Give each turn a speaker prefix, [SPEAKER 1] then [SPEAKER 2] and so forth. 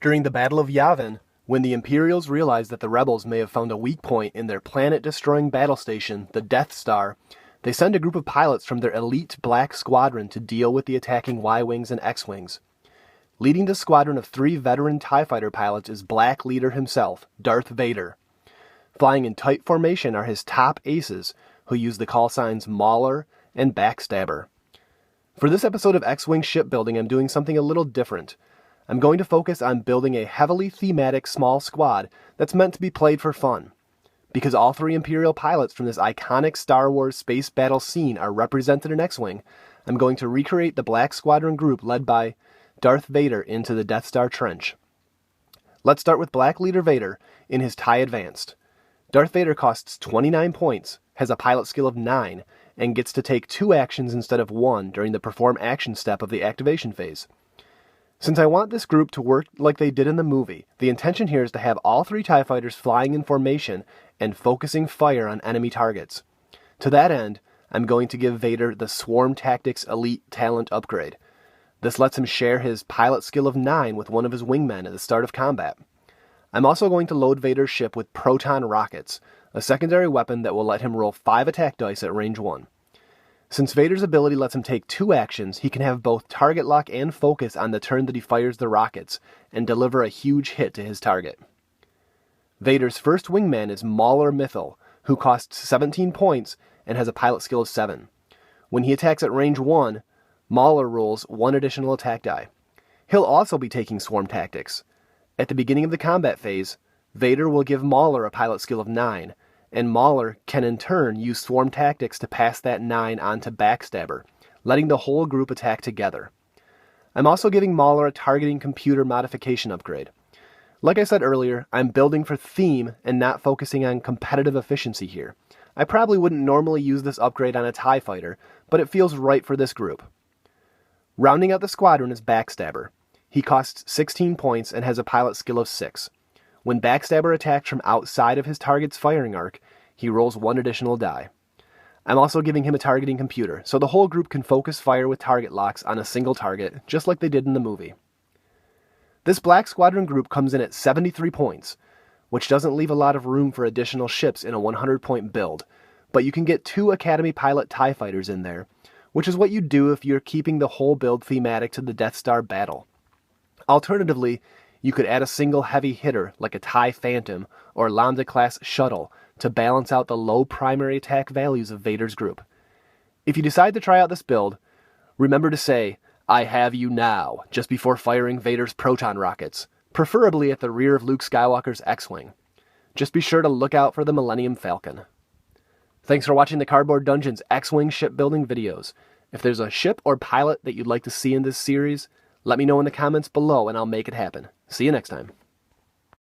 [SPEAKER 1] During the Battle of Yavin, when the Imperials realized that the rebels may have found a weak point in their planet-destroying battle station, the Death Star, they send a group of pilots from their elite Black Squadron to deal with the attacking Y-Wings and X-Wings. Leading the squadron of 3 veteran TIE fighter pilots is Black Leader himself, Darth Vader. Flying in tight formation are his top aces, who use the call signs Mauler and Backstabber. For this episode of X-Wing Shipbuilding, I'm doing something a little different. I'm going to focus on building a heavily thematic small squad that's meant to be played for fun. Because all 3 Imperial pilots from this iconic Star Wars space battle scene are represented in X-Wing, I'm going to recreate the Black Squadron group led by Darth Vader into the Death Star trench. Let's start with Black Leader Vader in his TIE Advanced. Darth Vader costs 29 points, has a pilot skill of 9, and gets to take 2 actions instead of 1 during the Perform Action step of the activation phase. Since I want this group to work like they did in the movie, the intention here is to have all 3 TIE fighters flying in formation and focusing fire on enemy targets. To that end, I'm going to give Vader the Swarm Tactics Elite Talent upgrade. This lets him share his pilot skill of 9 with one of his wingmen at the start of combat. I'm also going to load Vader's ship with proton rockets, a secondary weapon that will let him roll 5 attack dice at range 1. Since Vader's ability lets him take 2 actions, he can have both target lock and focus on the turn that he fires the rockets, and deliver a huge hit to his target. Vader's first wingman is Mauler Mythil, who costs 17 points and has a pilot skill of 7. When he attacks at range 1, Mauler rolls 1 additional attack die. He'll also be taking Swarm Tactics. At the beginning of the combat phase, Vader will give Mauler a pilot skill of 9, and Mauler can in turn use Swarm Tactics to pass that 9 on to Backstabber, letting the whole group attack together. I'm also giving Mauler a targeting computer modification upgrade. Like I said earlier, I'm building for theme and not focusing on competitive efficiency here. I probably wouldn't normally use this upgrade on a TIE fighter, but it feels right for this group. Rounding out the squadron is Backstabber. He costs 16 points and has a pilot skill of 6. When Backstabber attacks from outside of his target's firing arc, he rolls 1 additional die. I'm also giving him a targeting computer, so the whole group can focus fire with target locks on a single target, just like they did in the movie. This Black Squadron group comes in at 73 points, which doesn't leave a lot of room for additional ships in a 100-point build, but you can get 2 Academy Pilot TIE fighters in there, which is what you do if you're keeping the whole build thematic to the Death Star battle. Alternatively, you could add a single heavy hitter like a TIE Phantom or Lambda-class shuttle to balance out the low primary attack values of Vader's group. If you decide to try out this build, remember to say, "I have you now," just before firing Vader's proton rockets, preferably at the rear of Luke Skywalker's X-Wing. Just be sure to look out for the Millennium Falcon. Thanks for watching the Cardboard Dungeons X-Wing shipbuilding videos. If there's a ship or pilot that you'd like to see in this series, let me know in the comments below and I'll make it happen. See you next time.